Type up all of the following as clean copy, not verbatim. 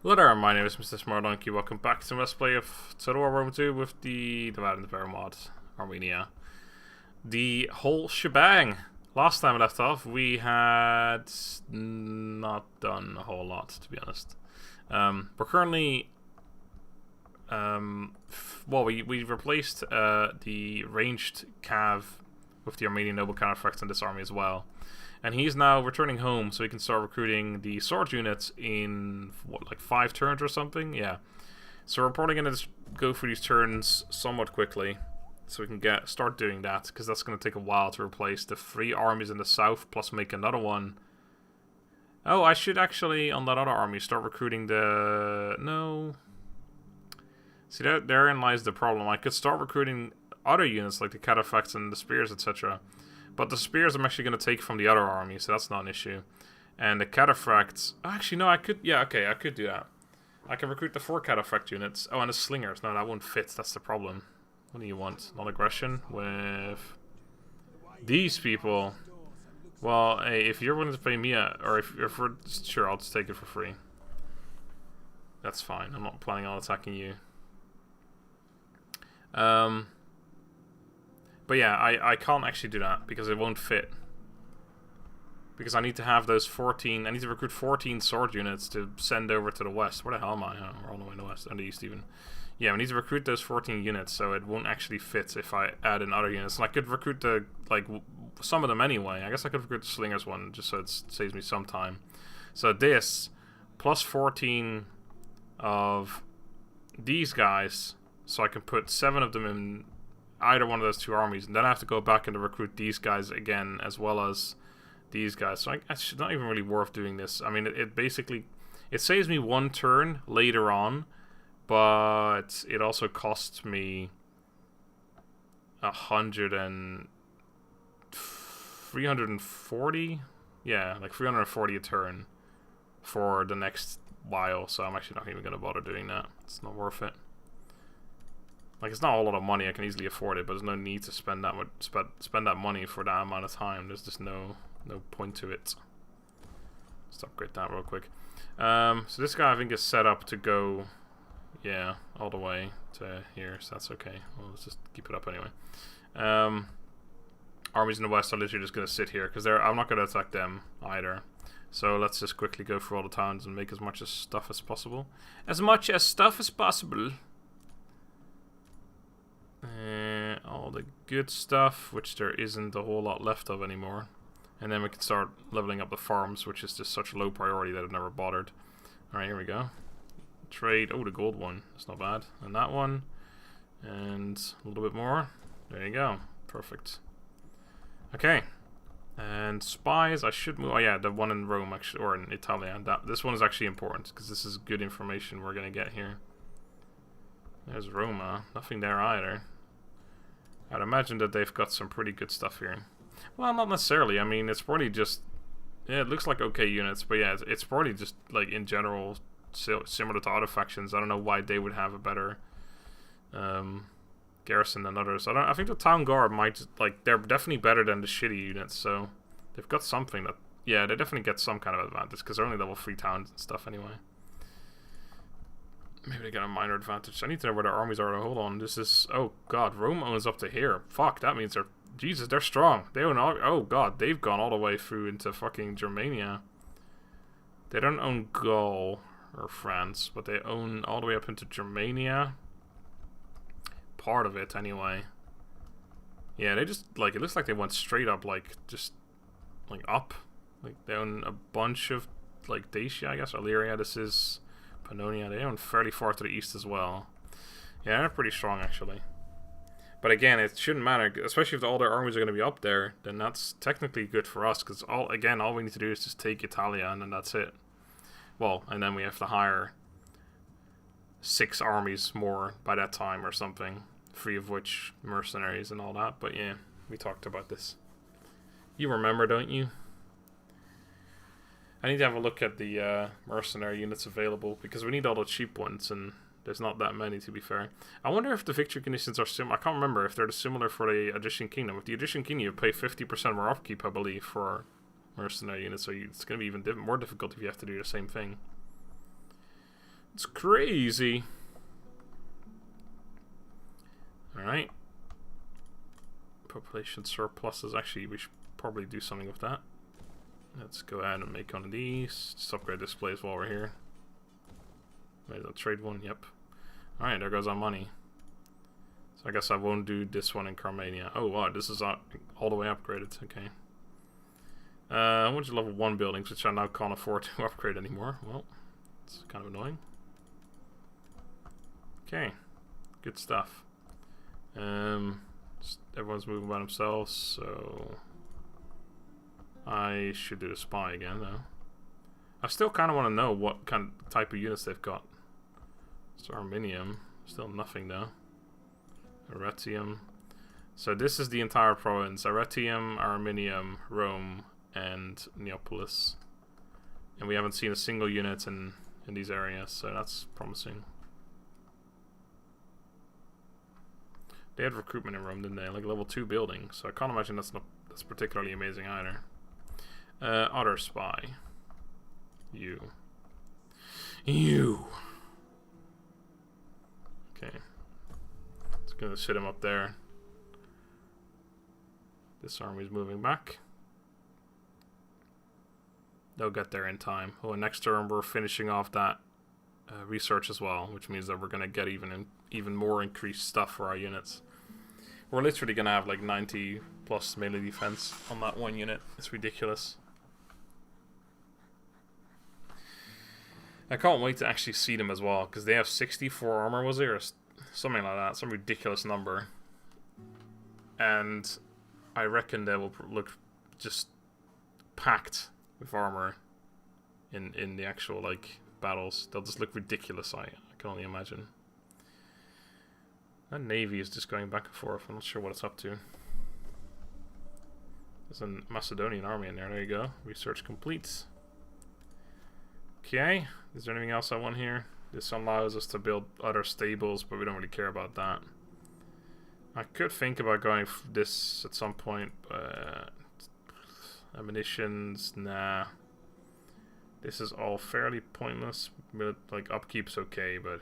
Hello there, my name is MrSmartDonkey. Welcome back to Let's Play of Total War Rome 2 with the Impera Mod, Armenia. The whole shebang. Last time we left off, we had not done a whole lot, to be honest. We're currently, we replaced the ranged cav with the Armenian noble countereffects in this army as well. And he's now returning home, so he can start recruiting the sword units in, what, like 5 turns or something? Yeah. So we're probably going to go through these turns somewhat quickly, so we can start doing that, because that's going to take a while to replace the 3 armies in the south, plus make another one. Oh, I should actually, on that other army, start recruiting the... No. See, therein lies the problem. I could start recruiting other units, like the cataphracts and the spears, etc., but the spears I'm actually going to take from the other army, so that's not an issue. And the cataphracts... Actually, no, I could... Yeah, okay, I could do that. I can recruit the 4 cataphract units. Oh, and the slingers. No, that won't fit. That's the problem. What do you want? Non-aggression with... these people. Well, hey, if you're willing to pay me or if we're... Sure, I'll just take it for free. That's fine. I'm not planning on attacking you. But yeah, I can't actually do that because it won't fit. Because I need to have those 14... I need to recruit 14 sword units to send over to the west. Where the hell am I? Oh, we're all the way in the west. And the east even. Yeah, we need to recruit those 14 units, so it won't actually fit if I add in other units. And I could recruit the... like, some of them anyway. I guess I could recruit the slingers one, just so it saves me some time. So this, plus 14 of these guys, so I can put 7 of them in... either one of those 2 armies, and then I have to go back and recruit these guys again, as well as these guys. So it's not even really worth doing this. I mean, it basically... it saves me 1 turn later on, but it also costs me 340? Yeah, like 340 a turn for the next while, so I'm actually not even going to bother doing that. It's not worth it. Like, it's not a lot of money, I can easily afford it, but there's no need to spend that spend that money for that amount of time. There's just no point to it. Let's upgrade that real quick. So this guy I think is set up to go, yeah, all the way to here, so that's okay. Well, let's just keep it up anyway. Armies in the west are literally just going to sit here, because I'm not going to attack them either. So let's just quickly go through all the towns and make as much stuff as possible. As much stuff as possible. All the good stuff, which there isn't a whole lot left of anymore. And then we can start leveling up the farms, which is just such low priority that I've never bothered. Alright, here we go. Trade. Oh, the gold one. That's not bad. And that one. And a little bit more. There you go. Perfect. Okay. And spies, I should move. Oh yeah, the one in Rome, actually, or in Italy. This one is actually important, because this is good information we're going to get here. There's Roma. Nothing there either. I'd imagine that they've got some pretty good stuff here. Well, not necessarily. I mean, it's probably just... yeah, it looks like okay units, but yeah, it's probably just, like, in general, similar to other factions. I don't know why they would have a better garrison than others. I think the Town Guard might, like, they're definitely better than the shitty units, so they've got something that... yeah, they definitely get some kind of advantage, because they're only level 3 towns and stuff anyway. Maybe they get a minor advantage. I need to know where their armies are. Hold on. This is... oh, God. Rome owns up to here. Fuck, that means they're... Jesus, they're strong. They own all... oh, God. They've gone all the way through into fucking Germania. They don't own Gaul or France, but they own all the way up into Germania. Part of it, anyway. Yeah, they just... like, it looks like they went straight up, like, just... like, up. Like, they own a bunch of, like, Dacia, I guess. Illyria, this is... Pannonia, they own fairly far to the east as well. Yeah, they're pretty strong, actually. But again, it shouldn't matter, especially if all their armies are going to be up there, then that's technically good for us, because all we need to do is just take Italia, and then that's it. Well, and then we have to hire 6 armies more by that time or something, 3 of which mercenaries and all that, but yeah, we talked about this. You remember, don't you? I need to have a look at the mercenary units available, because we need all the cheap ones, and there's not that many, to be fair. I wonder if the victory conditions are similar. I can't remember if they're similar for the Egyptian Kingdom. With the Egyptian Kingdom, you pay 50% more upkeep, I believe, for mercenary units, so it's going to be even more difficult if you have to do the same thing. It's crazy. Alright. Population surpluses. Actually, we should probably do something with that. Let's go ahead and make one of these. Just upgrade displays while we're here. Wait, I'll trade one. Yep. Alright, there goes our money. So I guess I won't do this one in Armenia. Oh wow, this is all the way upgraded. Okay. I want to level 1 buildings, which I now can't afford to upgrade anymore. Well, it's kind of annoying. Okay. Good stuff. Everyone's moving by themselves, so I should do the spy again though. I still kind of want to know what kind of type of units they've got. So Armenium, still nothing though. Arretium. So this is the entire province: Arretium, Armenium, Rome, and Neapolis. And we haven't seen a single unit in these areas, so that's promising. They had recruitment in Rome, didn't they? Like level 2 building. So I can't imagine that's particularly amazing either. Other spy. You. Okay. Just gonna sit him up there. This army's moving back. They'll get there in time. Oh, and next turn we're finishing off that research as well, which means that we're gonna get even more increased stuff for our units. We're literally gonna have like 90 plus melee defense on that one unit. It's ridiculous. I can't wait to actually see them as well, because they have 64 armor, was there? Or something like that, some ridiculous number. And I reckon they will look just packed with armor in the actual like battles. They'll just look ridiculous, I can only imagine. That navy is just going back and forth. I'm not sure what it's up to. There's a Macedonian army in there. There you go. Research complete. Okay. Is there anything else I want here? This allows us to build other stables, but we don't really care about that. I could think about going this at some point, but ammunitions, nah. This is all fairly pointless. Like upkeep's okay, but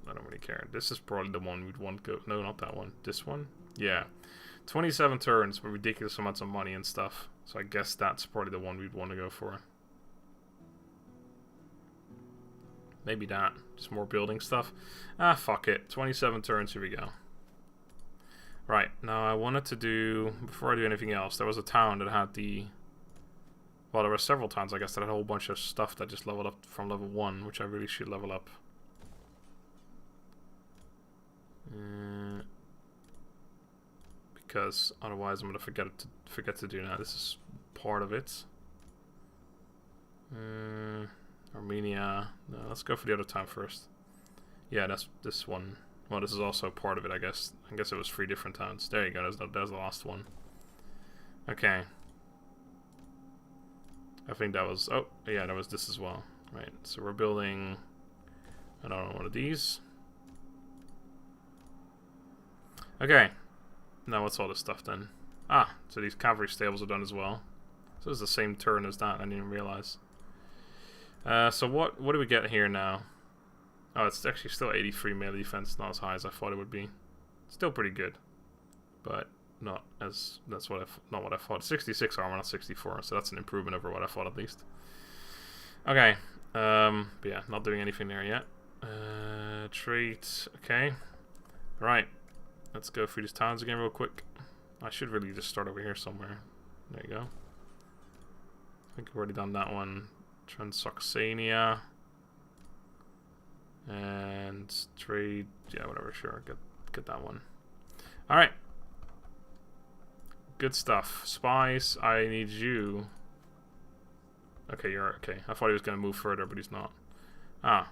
I don't really care. This is probably the one we'd want to go. No, not that one. This one? Yeah. 27 turns, but ridiculous amounts of money and stuff. So I guess that's probably the one we'd want to go for. Maybe that. Just more building stuff. Ah, fuck it. 27 turns, here we go. Right, now I wanted to do, before I do anything else, there was a town that had the... Well, there were several towns, I guess, that had a whole bunch of stuff that just leveled up from level 1, which I really should level up. Because otherwise I'm going to forget to do that. This is part of it. Armenia. No, let's go for the other town first. Yeah, that's this one. Well, this is also part of it, I guess. I guess it was 3 different towns. There you go. There's the last one. Okay. I think that was... Oh, yeah, that was this as well. Right, so we're building... I don't know, one of these. Okay. Now what's all this stuff then? Ah, so these cavalry stables are done as well. So it's the same turn as that. I didn't even realize. So what do we get here now? Oh, it's actually still 83 melee defense, not as high as I thought it would be. Still pretty good, but not what I thought. 66 armor, not 64, so that's an improvement over what I thought at least. Okay, but yeah, not doing anything there yet. Trait, okay. Right, let's go through these towns again real quick. I should really just start over here somewhere. There you go. I think I've already done that one. Transoxania. And trade, yeah, whatever, sure, get that one. Alright. Good stuff. Spies, I need you. Okay, you're okay. I thought he was going to move further, but he's not. Ah,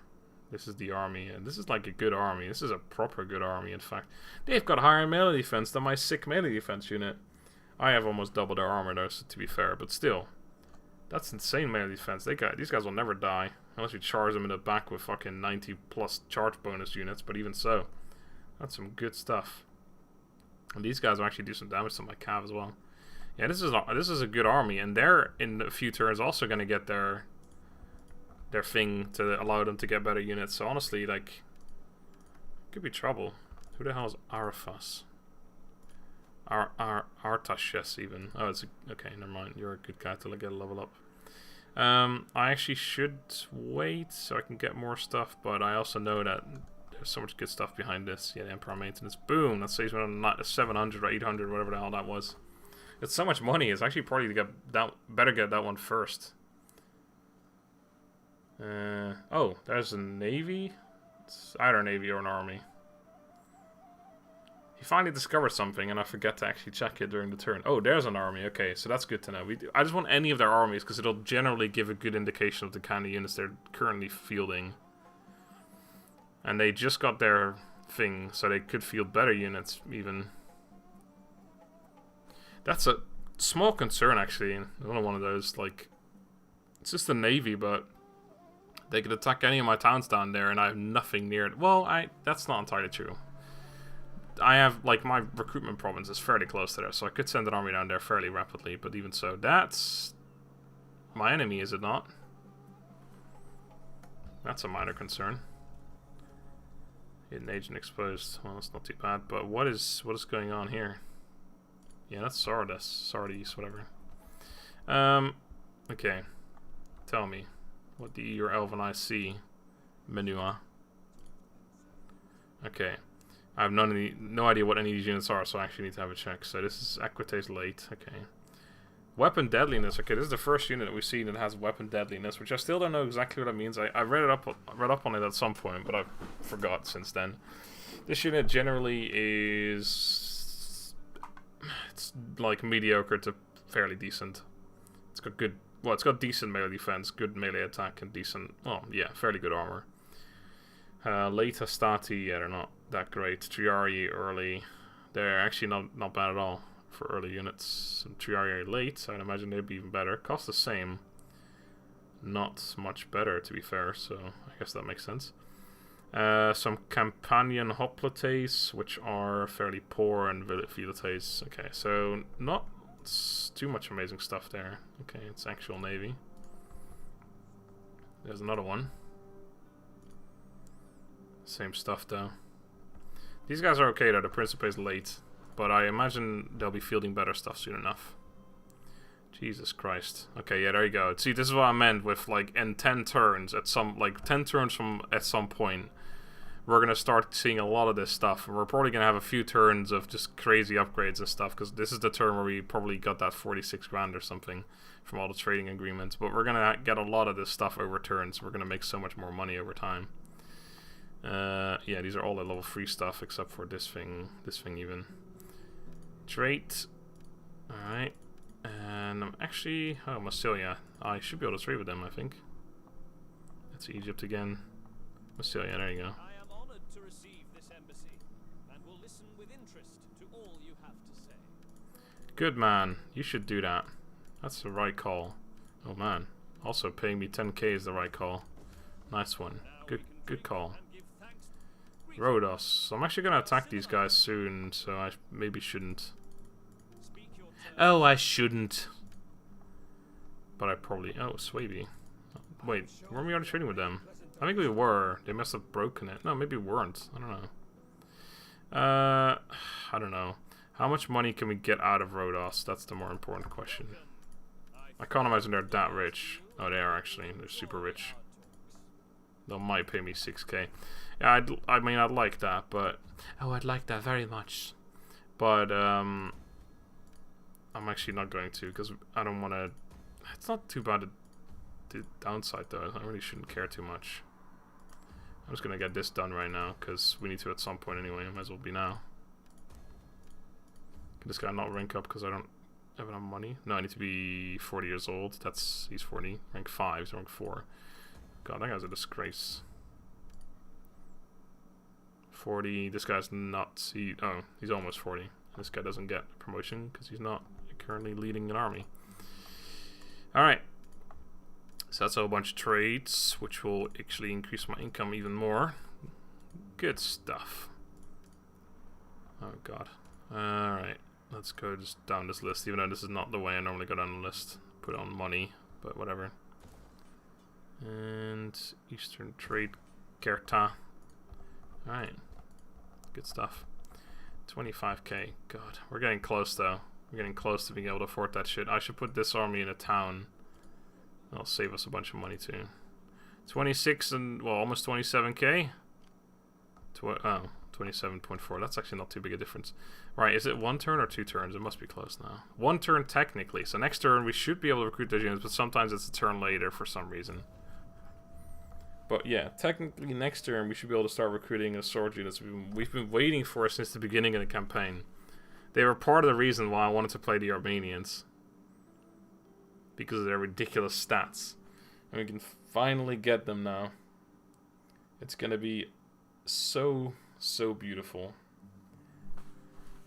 this is the army, and this is like a good army. This is a proper good army, in fact. They've got higher melee defense than my sick melee defense unit. I have almost double their armor, though, so to be fair, but still. That's insane melee defense. These guys will never die. Unless you charge them in the back with fucking 90 plus charge bonus units, but even so. That's some good stuff. And these guys will actually do some damage to my cav as well. Yeah, this is a good army, and they're in a few turns also going to get their their thing to allow them to get better units. So honestly, like, could be trouble. Who the hell is Arafas? Artashes even. Oh, it's okay. Never mind. You're a good guy till I get a level up. I actually should wait so I can get more stuff, but I also know that there's so much good stuff behind this. Yeah, the Emperor maintenance. Boom. That saves me on 700 or 800, whatever the hell that was. It's so much money. It's actually probably to get that. Better get that one first. Oh, there's a navy. It's either a navy or an army. He finally discovered something, and I forget to actually check it during the turn. Oh, there's an army. Okay, so that's good to know. I just want any of their armies, because it'll generally give a good indication of the kind of units they're currently fielding. And they just got their thing, so they could field better units, even. That's a small concern, actually. Another one of those, like... It's just the navy, but... They could attack any of my towns down there, and I have nothing near it. Well, that's not entirely true. I have, like, my recruitment province is fairly close to there, so I could send an army down there fairly rapidly, but even so, that's my enemy, is it not? That's a minor concern. Hidden agent exposed. Well, that's not too bad, but what is going on here? Yeah, that's Sardis, whatever. Okay. Tell me, what do your elven eyes see? Menua. Okay. I have no idea what any of these units are, so I actually need to have a check. So this is Equites late. Okay. Weapon deadliness. Okay, this is the first unit that we've seen that has weapon deadliness, which I still don't know exactly what that means. I read up on it at some point, but I forgot since then. This unit generally is... It's like mediocre to fairly decent. It's got good... Well, it's got decent melee defense, good melee attack, and decent... Oh, yeah, fairly good armor. Late Hastati, yeah, they're not that great. Triarii early, they're actually not bad at all for early units. And Triarii late, I'd imagine they'd be even better. Cost the same, not much better to be fair, so I guess that makes sense. Some Campanian Hoplites, which are fairly poor, and Vilites. Okay, so not too much amazing stuff there. Okay, it's actual navy. There's another one. Same stuff though. These guys are okay though, the Principe's late, but I imagine they'll be fielding better stuff soon enough. Jesus Christ. Okay, yeah, there you go. See, this is what I meant with, like, in 10 turns, at some point, we're gonna start seeing a lot of this stuff, and we're probably gonna have a few turns of just crazy upgrades and stuff, because this is the turn where we probably got that 46 grand or something from all the trading agreements, but we're gonna get a lot of this stuff over turns. We're gonna make so much more money over time. Yeah, these are all the level 3 stuff except for this thing even. Trait. Alright. And I'm actually... Oh, Massilia. I should be able to trade with them, I think. That's Egypt again. Massilia, there you go. I am honored to receive this embassy and will listen with interest to all you have to say. Good man. You should do that. That's the right call. Oh man. Also paying me 10k is the right call. Nice one. Good call. Rhodos. I'm actually gonna attack these guys soon, so I maybe shouldn't. Oh, I shouldn't. But I probably... Oh, Swaby. Wait, weren't we already trading with them? I think we were. They must have broken it. No, maybe we weren't. I don't know. I don't know. How much money can we get out of Rhodos? That's the more important question. I can't imagine they're that rich. Oh, they are actually. They're super rich. They might pay me 6k. Yeah, I mean, I'd like that, but... Oh, I'd like that very much. But, I'm actually not going to, because I don't want to... It's not too bad the downside, though. I really shouldn't care too much. I'm just going to get this done right now, because we need to at some point anyway. Might as well be now. Can this guy not rank up because I don't have enough money? No, I need to be 40 years old. He's 40. Rank 5, he's rank 4. God, that guy's a disgrace. 40. This guy's not... he's almost 40. This guy doesn't get promotion because he's not currently leading an army. Alright. So that's a whole bunch of trades, which will actually increase my income even more. Good stuff. Oh god. Alright. Let's go just down this list, even though this is not the way I normally go down the list. Put on money, but whatever. And Eastern Trade Kerta. Alright. Good stuff. 25k. God, we're getting close though. We're getting close to being able to afford that shit. I should put this army in a town. That'll save us a bunch of money too. 26 and, well, almost 27k. 27.4. That's actually not too big a difference. Right, is it 1 turn or 2 turns? It must be close now. 1 turn technically. So next turn we should be able to recruit those units, but sometimes it's a turn later for some reason. But yeah, technically next turn we should be able to start recruiting the sword units we've been waiting for since the beginning of the campaign. They were part of the reason why I wanted to play the Armenians. Because of their ridiculous stats. And we can finally get them now. It's gonna be so beautiful.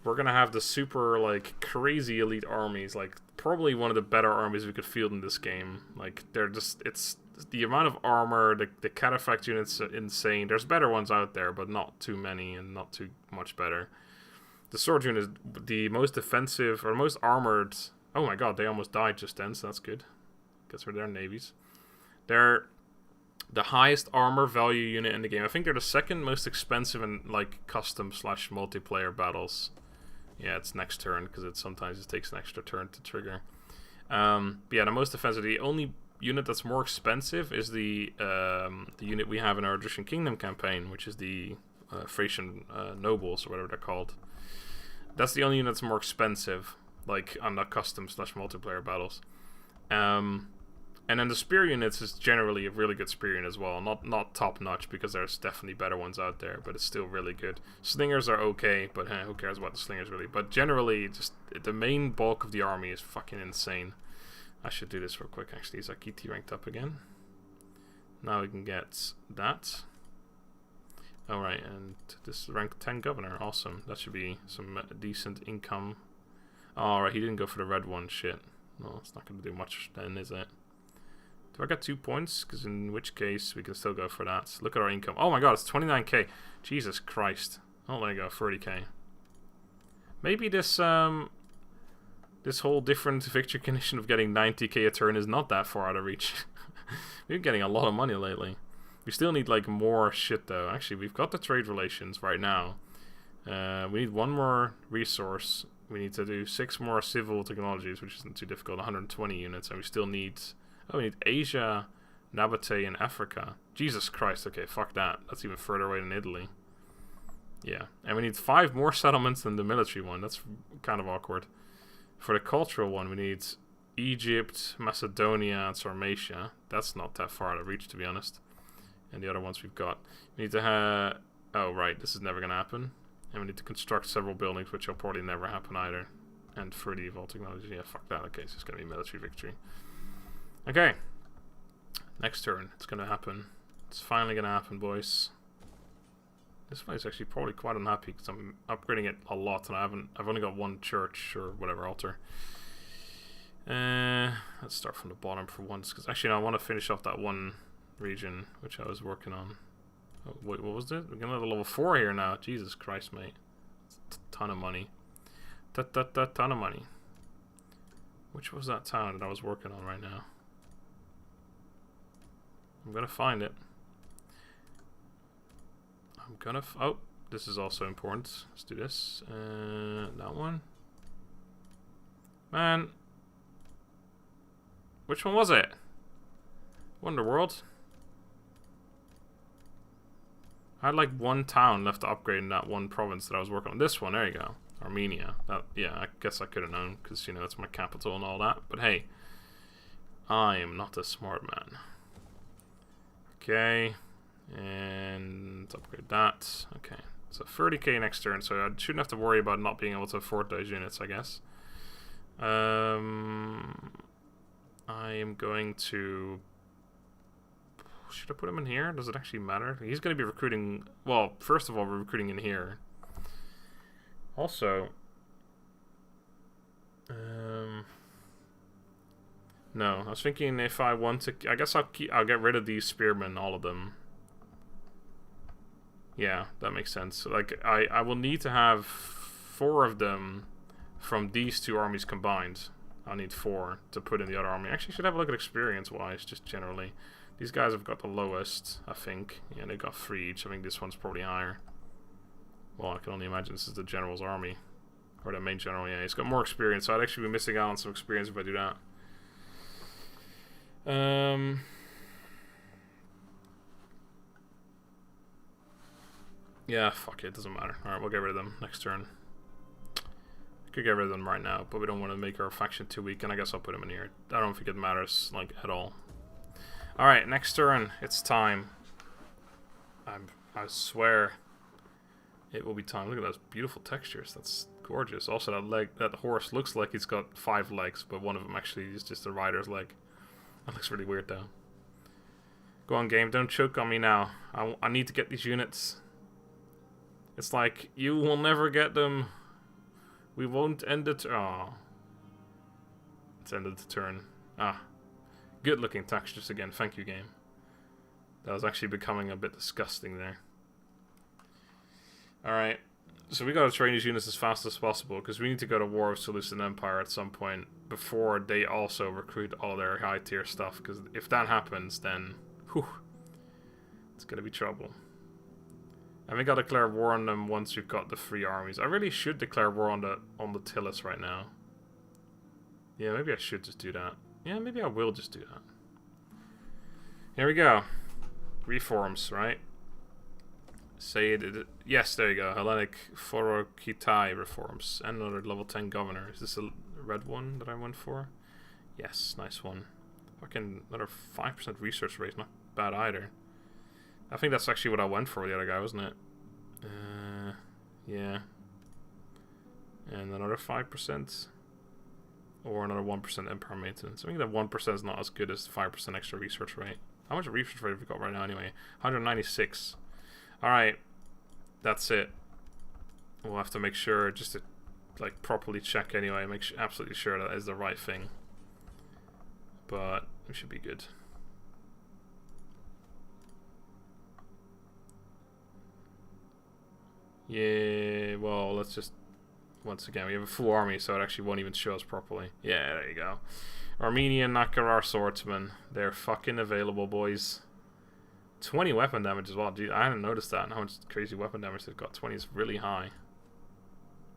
We're gonna have the super, like, crazy elite armies. Like, probably one of the better armies we could field in this game. Like, they're just, it's the amount of armor, the cataphract units are insane. There's better ones out there, but not too many and not too much better. The sword unit is the most defensive, or most armored. Oh my god, they almost died just then, so that's good. Guess we're their navies. They're the highest armor value unit in the game. I think they're the second most expensive in, like, custom / multiplayer battles. Yeah, it's next turn, because sometimes it takes an extra turn to trigger. But yeah, the most defensive. The only unit that's more expensive is the unit we have in our Egyptian Kingdom campaign, which is the Thracian nobles, or whatever they're called. That's the only unit that's more expensive, like, on the custom / multiplayer battles. And then the spear units is generally a really good spear unit as well. Not top notch, because there's definitely better ones out there, but it's still really good. Slingers are okay, but who cares about the slingers really? But generally, just the main bulk of the army is fucking insane. I should do this real quick actually. Is Akiti ranked up again? Now we can get that. Alright, and this is rank 10 governor. Awesome. That should be some decent income. Alright, he didn't go for the red one. Shit. No, it's not going to do much then, is it? Do I get 2 points? Because in which case we can still go for that. Look at our income. Oh my god, it's 29k. Jesus Christ. Oh, there you go, 30k. Maybe this this whole different victory condition of getting 90k a turn is not that far out of reach. We've been getting a lot of money lately. We still need, like, more shit though. Actually, we've got the trade relations right now. We need 1 more resource. We need to do 6 more civil technologies, which isn't too difficult. 120 units, and we still need. Oh, we need Asia, Nabatea, and Africa. Jesus Christ, okay, fuck that. That's even further away than Italy. Yeah, and we need 5 more settlements than the military one. That's kind of awkward. For the cultural one, we need Egypt, Macedonia, and Sarmatia. That's not that far out of reach, to be honest. And the other ones we've got. We need to have. Oh, right, this is never going to happen. And we need to construct several buildings, which will probably never happen either. And for the evolved technology, yeah, fuck that. Okay, so it's going to be military victory. Okay. Next turn, it's going to happen. It's finally going to happen, boys. This place is actually probably quite unhappy because I'm upgrading it a lot, and I've only got 1 church or whatever altar. Let's start from the bottom for once, because actually no, I want to finish off that one region which I was working on. Oh, wait, what was it? We're getting to level 4 here now. Jesus Christ, mate. It's a ton of money. Ton of money. Which was that town that I was working on right now? I'm gonna find it. Oh, this is also important. Let's do this. That one. Man. Which one was it? Wonderworld. I had like 1 town left to upgrade in that 1 province that I was working on. This one, there you go. Armenia. That, yeah, I guess I could have known because, you know, it's my capital and all that. But hey, I am not a smart man. Okay. And upgrade that. Okay. So 30k next turn, so I shouldn't have to worry about not being able to afford those units, I guess. I am going to... Should I put him in here? Does it actually matter? He's going to be recruiting... Well, first of all, we're recruiting in here. Also... No, I was thinking if I want to... I guess I'll get rid of these spearmen, all of them. Yeah, that makes sense. Like, I will need to have 4 of them from these 2 armies combined. I'll need 4 to put in the other army. Actually, I should have a look at experience-wise, just generally. These guys have got the lowest, I think. Yeah, they've got 3 each. I think this one's probably higher. Well, I can only imagine this is the general's army. Or the main general, yeah. He's got more experience, so I'd actually be missing out on some experience if I do that. Yeah, fuck it, doesn't matter. Alright, we'll get rid of them next turn. Could get rid of them right now, but we don't want to make our faction too weak, and I guess I'll put them in here. I don't think it matters, like, at all. Alright, next turn, it's time. I swear it will be time. Look at those beautiful textures, that's gorgeous. Also, that horse looks like it's got 5 legs, but one of them actually is just a rider's leg. That looks really weird, though. Go on, game, don't choke on me now. I need to get these units. It's like, you will never get them. We won't end it. Oh. It's ended the turn. Ah. Good looking textures again. Thank you, game. That was actually becoming a bit disgusting there. Alright. So we gotta train these units as fast as possible, because we need to go to war with Seleucid Empire at some point before they also recruit all their high tier stuff, because if that happens, then whew, it's gonna be trouble. And we gotta declare war on them once we've got the 3 armies. I really should declare war on the Tylis right now. Yeah, maybe I should just do that. Yeah, maybe I will just do that. Here we go. Reforms, right? Say it. Yes, there you go. Hellenic Phorokitai reforms. And another level 10 governor. Is this a red one that I went for? Yes, nice one. Fucking another 5% research rate. Not bad either. I think that's actually what I went for the other guy, wasn't it? Yeah. And another 5%. Or another 1% empire maintenance. I think that 1% is not as good as 5% extra research rate. How much research rate have we got right now anyway? 196. Alright. That's it. We'll have to make sure, just to like properly check anyway, make sure, absolutely sure that is the right thing. But we should be good. Yeah, well, let's just... Once again, we have a full army, so it actually won't even show us properly. Yeah, there you go. Armenian Nakarar swordsmen. They're fucking available, boys. 20 weapon damage as well. Dude, I hadn't noticed that. And how much crazy weapon damage they've got. 20 is really high.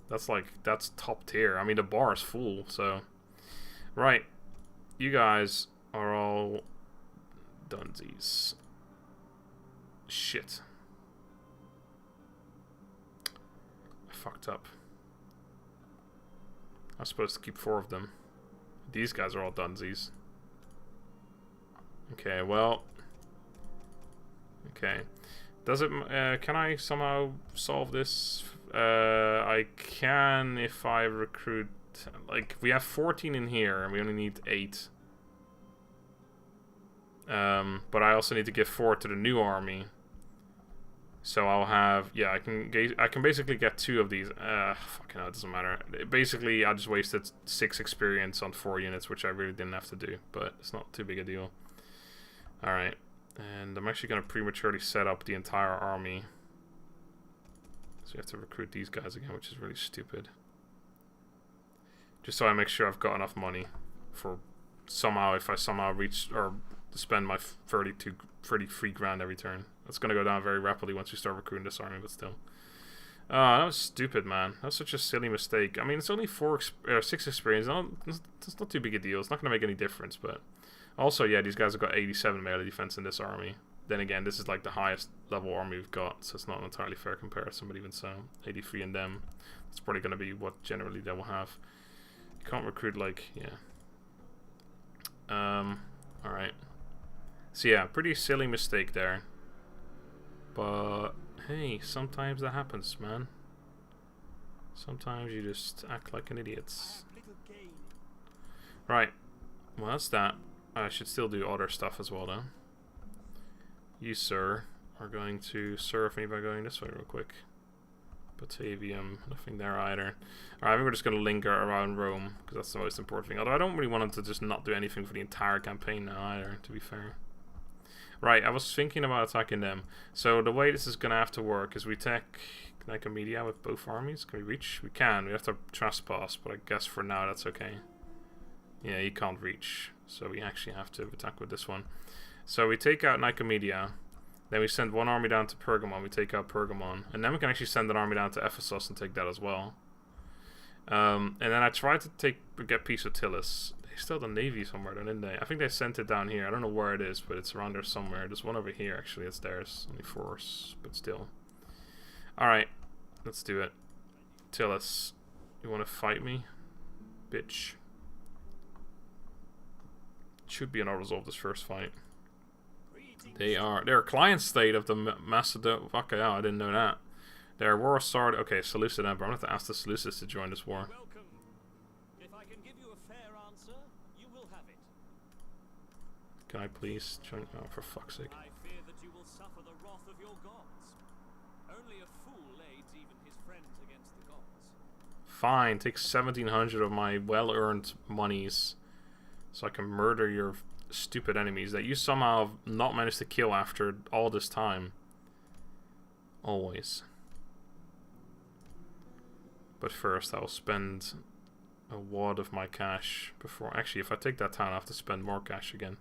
That's like, that's top tier. I mean, the bar is full, so... Right. You guys are all... dunsies. Shit. I fucked up. I was supposed to keep 4 of them. These guys are all dunsies. Okay, well... Okay. Does it... can I somehow solve this? I can if I recruit... Like, we have 14 in here, and we only need 8. But I also need to give 4 to the new army. So I'll have... Yeah, I can basically get 2 of these. Fucking hell, it doesn't matter. Basically, I just wasted 6 experience on 4 units, which I really didn't have to do. But it's not too big a deal. Alright. And I'm actually going to prematurely set up the entire army. So we have to recruit these guys again, which is really stupid. Just so I make sure I've got enough money for somehow, if I somehow reach or spend my 33 grand every turn. That's going to go down very rapidly once we start recruiting this army, but still. That was stupid, man. That was such a silly mistake. I mean, it's only 6 experience. It's not too big a deal. It's not going to make any difference, but... Also, yeah, these guys have got 87 melee defense in this army. Then again, this is like the highest level army we've got, so it's not an entirely fair comparison, but even so, 83 in them. That's probably going to be what generally they will have. You can't recruit, like, yeah. Alright. So yeah, pretty silly mistake there. But, hey, sometimes that happens, man. Sometimes you just act like an idiot. Right. Well, that's that. I should still do other stuff as well, though. You, sir, are going to serve me by going this way real quick. Batavium, nothing there either. Alright, I think we're just going to linger around Rome, because that's the most important thing. Although I don't really want him to just not do anything for the entire campaign now either, to be fair. Right, I was thinking about attacking them. So the way this is going to have to work is we attack Nicomedia with both armies. Can we reach? We can. We have to trespass, but I guess for now that's okay. Yeah, he can't reach. So we actually have to attack with this one. So we take out Nicomedia, then we send one army down to Pergamon, we take out Pergamon, and then we can actually send an army down to Ephesus and take that as well. And then I tried to get peace with Tylis. They still have the navy somewhere, didn't they? I think they sent it down here. I don't know where it is, but it's around there somewhere. There's one over here, actually. It's theirs. Only 4, but still. Alright, let's do it. Tylis, you want to fight me? Bitch. Should be enough to resolve this first fight. They're a client state of the Macedon. Fuck yeah, I didn't know that. They're War Sword. Okay, Seleucid Emperor. I'm going to have to ask the Seleucids to join this war. Welcome. If I can give you a fair answer, you will have it. Can I please join? Oh, for fuck's sake. I fear that you will suffer the wrath of your gods. Only a fool aids even his friends against the gods. Fine, take 1,700 of my well-earned monies so I can murder your stupid enemies that you somehow have not managed to kill after all this time. Always. But first, I'll spend a wad of my cash before... Actually, if I take that town, I have to spend more cash again.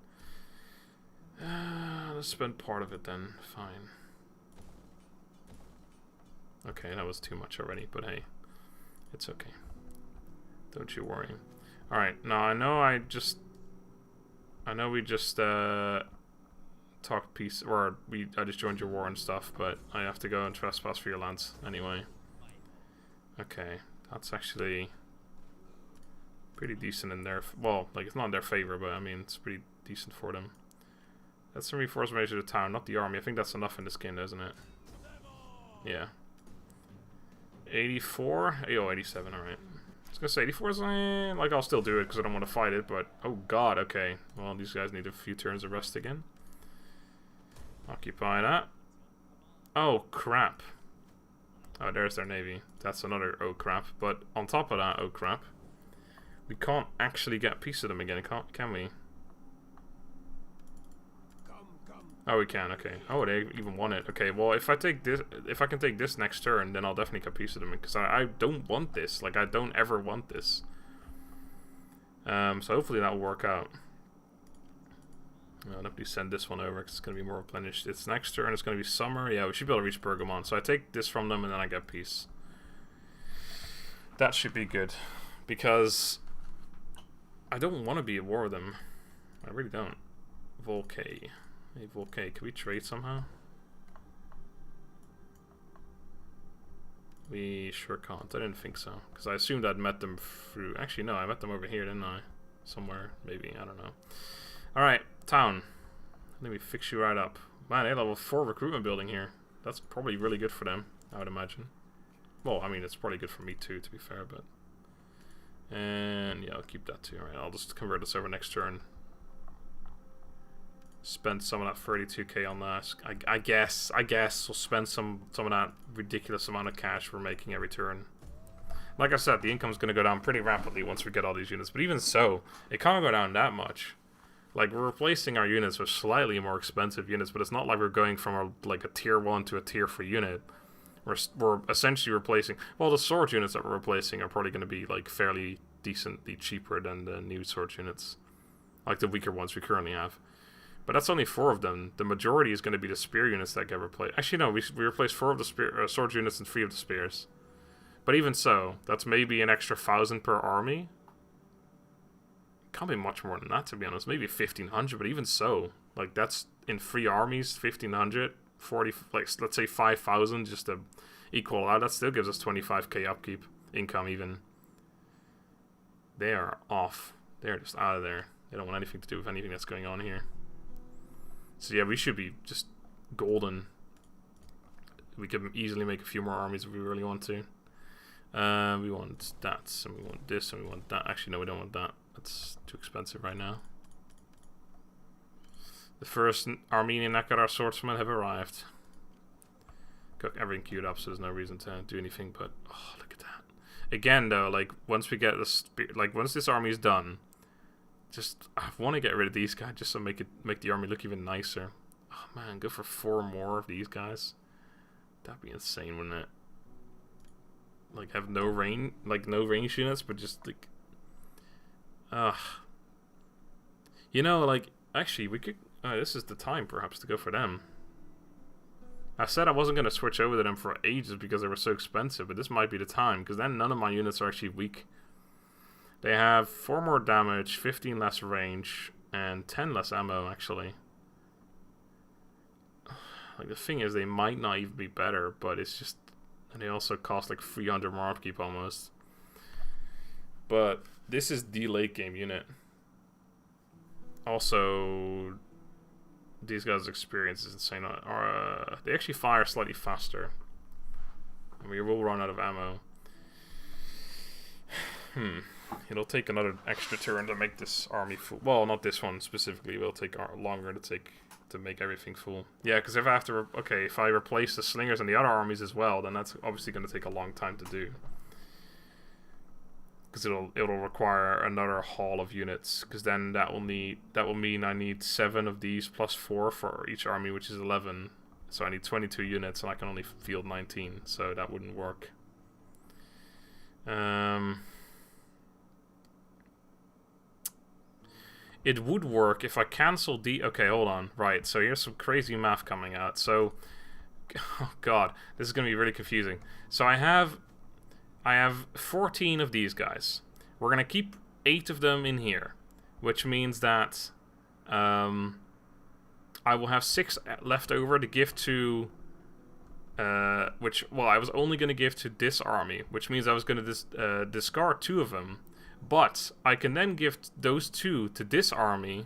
Let's spend part of it then. Fine. Okay, that was too much already, but hey. It's okay. Don't you worry. Alright, now I know we just talked peace, or I just joined your war and stuff, but I have to go and trespass for your lands anyway. Okay, that's actually pretty decent in their... Well, like, it's not in their favor, but I mean, it's pretty decent for them. That's some reinforcement measure to the town, not the army. I think that's enough in this game, isn't it? Yeah. 84? Oh, 87, alright. I was gonna say 84 is like, I'll still do it because I don't want to fight it, but oh god, okay. Well, these guys need a few turns of rest again. Occupy that. Oh crap. Oh, there's their navy. That's another oh crap. But on top of that, oh crap, we can't actually get peace of them again, can we? Oh, we can. Okay. Oh, they even won it. Okay. Well, if I take this, if I can take this next turn, then I'll definitely get peace of them because I don't want this. Like, I don't ever want this. So hopefully that will work out. I'll definitely send this one over because it's going to be more replenished. It's next turn. It's going to be summer. Yeah, we should be able to reach Pergamon. So I take this from them and then I get peace. That should be good because I don't want to be at war with them. I really don't. Volcay. Hey, Volcay, can we trade somehow? We sure can't. I didn't think so. Because I assumed I'd met them through... Actually, no, I met them over here, didn't I? Somewhere, maybe. I don't know. Alright, town. Let me fix you right up. Man, they have level 4 recruitment building here. That's probably really good for them, I would imagine. Well, I mean, it's probably good for me too, to be fair, but... And, yeah, I'll keep that too. Alright, I'll just convert this over next turn. Spend some of that 32k on that. I guess we'll spend some of that ridiculous amount of cash we're making every turn. Like I said, the income's going to go down pretty rapidly once we get all these units. But even so, it can't go down that much. Like, we're replacing our units with slightly more expensive units, but it's not like we're going from a tier 1 to a tier 3 unit. We're essentially replacing... Well, the sword units that we're replacing are probably going to be like fairly decently cheaper than the new sword units. Like the weaker ones we currently have. But that's only 4 of them. The majority is going to be the spear units that get replaced. Actually, no, we replaced 4 of the sword units and 3 of the spears. But even so, that's maybe an extra 1,000 per army. Can't be much more than that, to be honest. Maybe 1,500, but even so, like, that's in 3 armies, 1,500, 40, like, let's say 5,000 just to equal out. That still gives us 25k upkeep income, even. They are off. They're just out of there. They don't want anything to do with anything that's going on here. So yeah, we should be just golden. We could easily make a few more armies if we really want to. We want that, and we want this, and we want that. Actually, no, we don't want that. That's too expensive right now. The first Armenian Nakadar swordsmen have arrived. Got everything queued up, so there's no reason to do anything. But oh, look at that! Again, though, like once we get this, like once this army is done. Just, I want to get rid of these guys just to make the army look even nicer. Oh man, go for 4 more of these guys. That'd be insane, wouldn't it? Like have no range units, but just like, you know, like actually we Oh, this is the time, perhaps, to go for them. I said I wasn't going to switch over to them for ages because they were so expensive, but this might be the time, because then none of my units are actually weak. They have 4 more damage, 15 less range, and 10 less ammo, actually. Like, the thing is, they might not even be better, but it's just... And they also cost like 300 more upkeep almost. But this is the late game unit. Also, these guys' experience is insane. They actually fire slightly faster. And we will run out of ammo. It'll take another extra turn to make this army full. Well, not this one specifically. It'll take longer to make everything full. Yeah, because if I have to... if I replace the slingers and the other armies as well, then that's obviously going to take a long time to do. Because it'll require another haul of units. Because then that will mean I need 7 of these plus 4 for each army, which is 11. So I need 22 units, and I can only field 19. So that wouldn't work. It would work if I cancel the... Okay, hold on. Right, so here's some crazy math coming out. So, oh god, this is going to be really confusing. So I have 14 of these guys. We're going to keep 8 of them in here, which means that I will have 6 left over to give to... I was only going to give to this army, which means I was going to discard 2 of them. But I can then give those 2 to this army,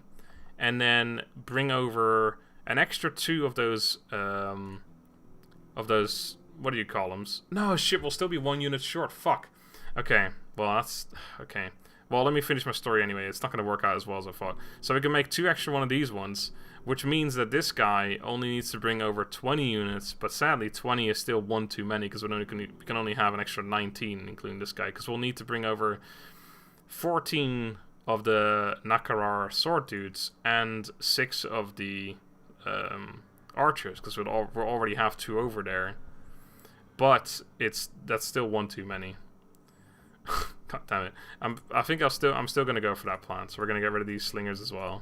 and then bring over an extra 2 of those, what do you call them? No, shit, we'll still be 1 unit short. Fuck. Okay, well, that's... Okay. Well, let me finish my story anyway. It's not going to work out as well as I thought. So we can make 2 extra one of these ones, which means that this guy only needs to bring over 20 units, but sadly 20 is still 1 too many, because we can only have an extra 19, including this guy, because we'll need to bring over 14 of the Nakarar sword dudes and 6 of the archers, because we'll already have 2 over there. But that's still 1 too many. God damn it! I'm still gonna go for that plan. So we're gonna get rid of these slingers as well,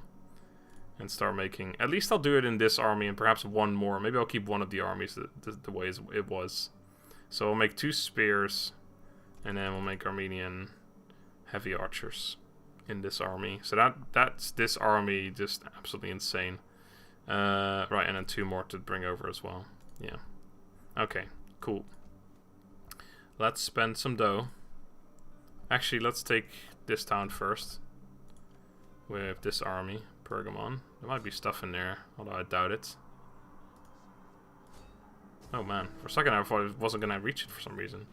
and start making. At least I'll do it in this army and perhaps 1 more. Maybe I'll keep 1 of the armies the way it was. So we'll make 2 spears, and then we'll make Armenian heavy archers in this army. So that's this army, just absolutely insane. Right, and then 2 more to bring over as well. Yeah. Okay, cool. Let's spend some dough. Actually, let's take this town first. With this army, Pergamon. There might be stuff in there, although I doubt it. Oh man, for a second I thought it wasn't going to reach it for some reason.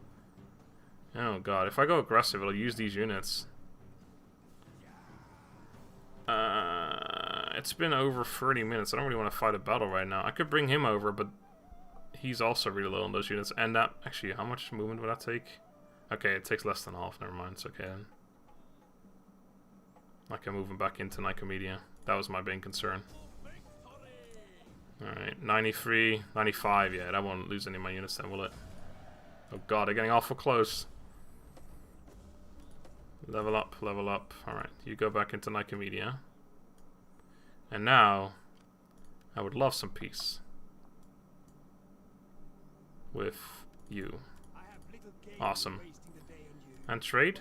Oh god, if I go aggressive, it'll use these units. It's been over 30 minutes. I don't really want to fight a battle right now. I could bring him over, but he's also really low on those units. And that, actually, how much movement would that take? Okay, it takes less than half. Never mind, it's okay then. I can move him back into Nicomedia. That was my main concern. Alright, 93, 95. Yeah, that won't lose any of my units then, will it? Oh god, they're getting awful close. Level up, level up. Alright, you go back into Nicomedia. And now, I would love some peace. With you. Awesome. And trade.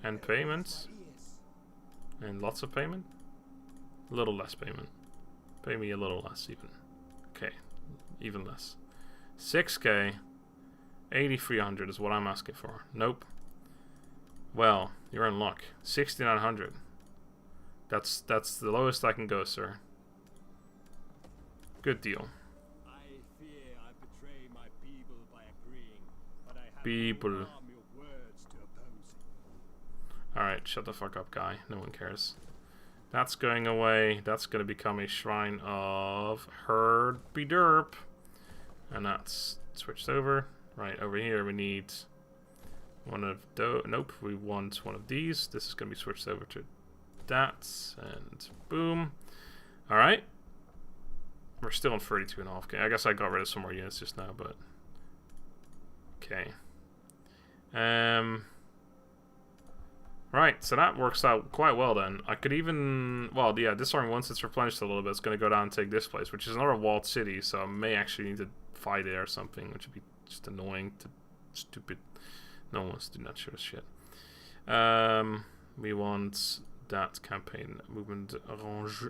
And payments. And lots of payment. A little less payment. Pay me a little less even. Okay, even less. 6k. 8,300 is what I'm asking for. Nope. Well, you're in luck. 6,900. That's the lowest I can go, sir. Good deal. I fear I betray my people by agreeing, but I have People. no army of words to oppose it. Alright, shut the fuck up, guy. No one cares. That's going away. That's going to become a shrine of Herb-be Derp. And that's switched over. Right, over here we need one of those. Nope, we want one of these. This is going to be switched over to that. And boom. Alright. We're still on 32.5. Okay, I guess I got rid of some more units just now, but... Right, so that works out quite well then. I could even... Well, yeah, this army, once it's replenished a little bit, it's going to go down and take this place, which is another walled city, so I may actually need to fight it or something, which would be just annoying to... Stupid. No one wants to do that sort of shit. We want that campaign. Movement orange.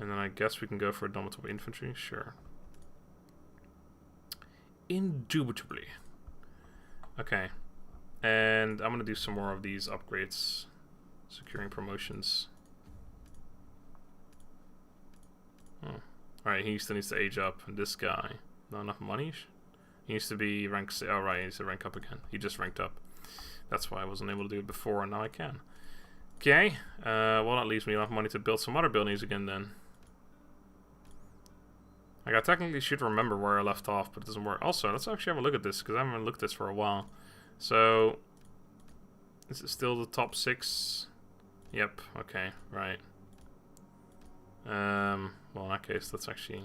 And then I guess we can go for a dominant infantry. Sure. Indubitably. Okay. And I'm going to do some more of these upgrades. Securing promotions. Oh. Alright, he still needs to age up. And this guy. Not enough money? He needs to be rank... Oh, right, he needs to rank up again. He just ranked up. That's why I wasn't able to do it before, and now I can. Okay. Well, that leaves me enough money to build some other buildings again, then. Like, I technically should remember where I left off, but it doesn't work. Also, let's actually have a look at this, because I haven't looked at this for a while. So, is it still the top 6? Yep, okay, right. Well, in that case, let's actually...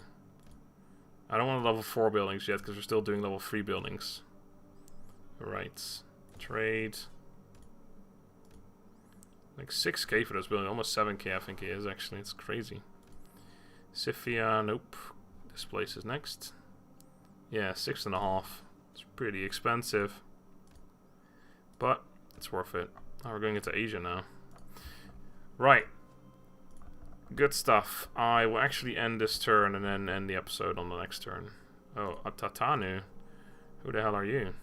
I don't want level 4 buildings yet, because we're still doing level 3 buildings. Right. Trade. Like 6k for this building, almost 7k I think it is actually, it's crazy. Sifia, nope. This place is next. Yeah, 6.5. It's pretty expensive. But, it's worth it. Oh, we're going into Asia now. Right. Good stuff. I will actually end this turn and then end the episode on the next turn. Oh, Tatanu. Who the hell are you?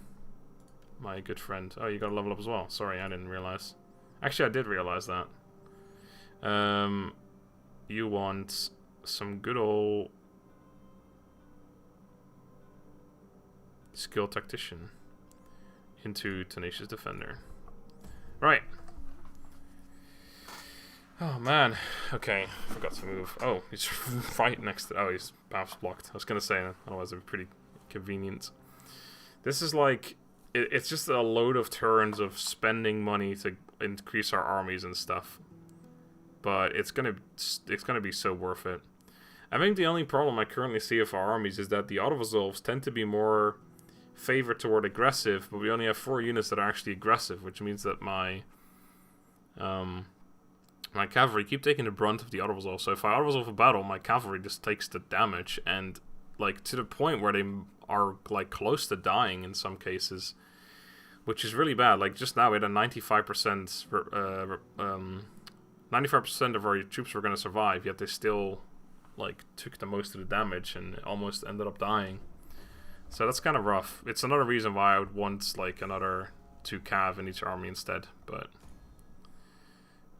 My good friend. Oh, you got to level up as well. Sorry, I didn't realize. Actually, I did realize that. You want some good old skilled tactician into tenacious defender. Right. Oh man. Okay, forgot to move. Oh, he's right next to... Oh, his path's blocked. I was gonna say that. Otherwise, it'd be pretty convenient. This is like... It's just a load of turns of spending money to increase our armies and stuff. But it's gonna be so worth it. I think the only problem I currently see with our armies is that the auto-resolves tend to be more favored toward aggressive, but we only have 4 units that are actually aggressive, which means that my my cavalry keep taking the brunt of the auto-resolve. So if I auto-resolve a battle, my cavalry just takes the damage, and like to the point where they are like close to dying in some cases, which is really bad. Like just now we had a 95% 95% of our troops were going to survive, yet they still like took the most of the damage and almost ended up dying. So that's kind of rough. It's another reason why I would want like another 2 cav in each army instead, but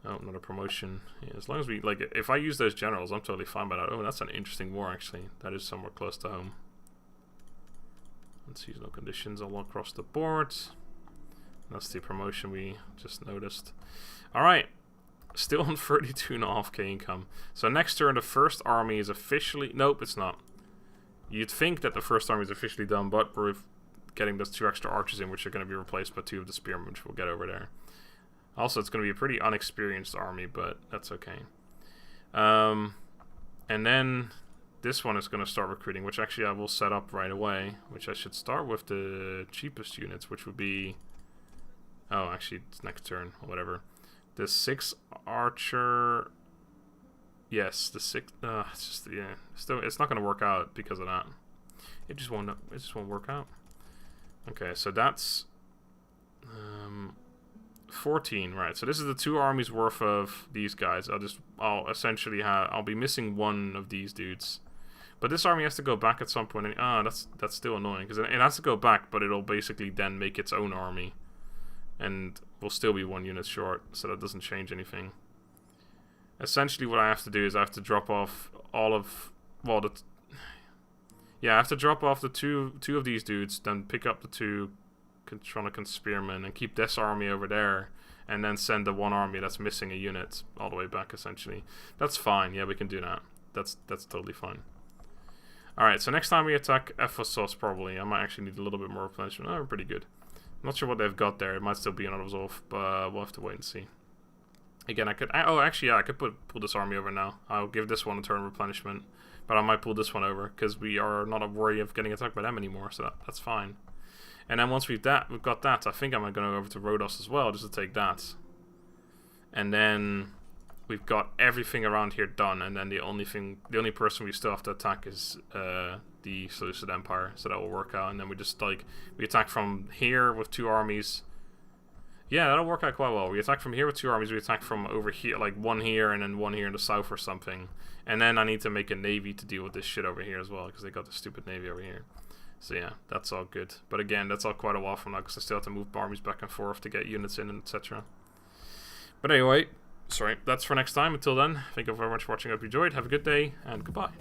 oh, another promotion. Yeah, as long as we, like, if I use those generals, I'm totally fine by that. Oh, that's an interesting war, actually. That is somewhere close to home. Let's seasonal conditions all across the board. That's the promotion we just noticed. Alright. Still on 32.5k income. So next turn, the first army is officially... Nope, it's not. You'd think that the first army is officially done, but we're getting those 2 extra archers in, which are going to be replaced by 2 of the spearmen, which we'll get over there. Also, it's going to be a pretty unexperienced army, but that's okay. And then this one is going to start recruiting, which actually I will set up right away, which I should start with the cheapest units, which would be... Oh, actually, it's next turn, or whatever. The 6 archer... Yes, the 6... it's just, yeah. Still, it's not going to work out because of that. It just won't work out. Okay, so that's... 14, right? So this is the 2 armies worth of these guys. I'll essentially I'll be missing 1 of these dudes, but this army has to go back at some point. And, that's still annoying because it has to go back, but it'll basically then make its own army, and we'll still be 1 unit short. So that doesn't change anything. Essentially, what I have to do is I have to drop off all of I have to drop off the two of these dudes, then pick up the 2 Contronicon spearmen and keep this army over there, and then send the 1 army that's missing a unit all the way back. Essentially, that's fine. Yeah, we can do that. That's totally fine. All right. So next time we attack Ephesus, probably I might actually need a little bit more replenishment. Oh, we're pretty good. I'm not sure what they've got there. It might still be another resolve, but we'll have to wait and see. Again, I could. Oh, actually, yeah, I could pull this army over now. I'll give this one a turn replenishment, but I might pull this one over because we are not a worry of getting attacked by them anymore. So that's fine. And then once we've got that, I think I'm going to go over to Rhodos as well, just to take that. And then we've got everything around here done, and then the only person we still have to attack is the Seleucid Empire, so that will work out. And then we just like we attack from here with 2 armies. Yeah, that'll work out quite well. We attack from here with 2 armies. We attack from over here, like 1 here and then 1 here in the south or something. And then I need to make a navy to deal with this shit over here as well, because they got the stupid navy over here. So yeah, that's all good. But again, that's all quite a while from now, because I still have to move armies back and forth to get units in, and etc. But anyway, sorry, that's for next time. Until then, thank you very much for watching. I hope you enjoyed. Have a good day, and goodbye.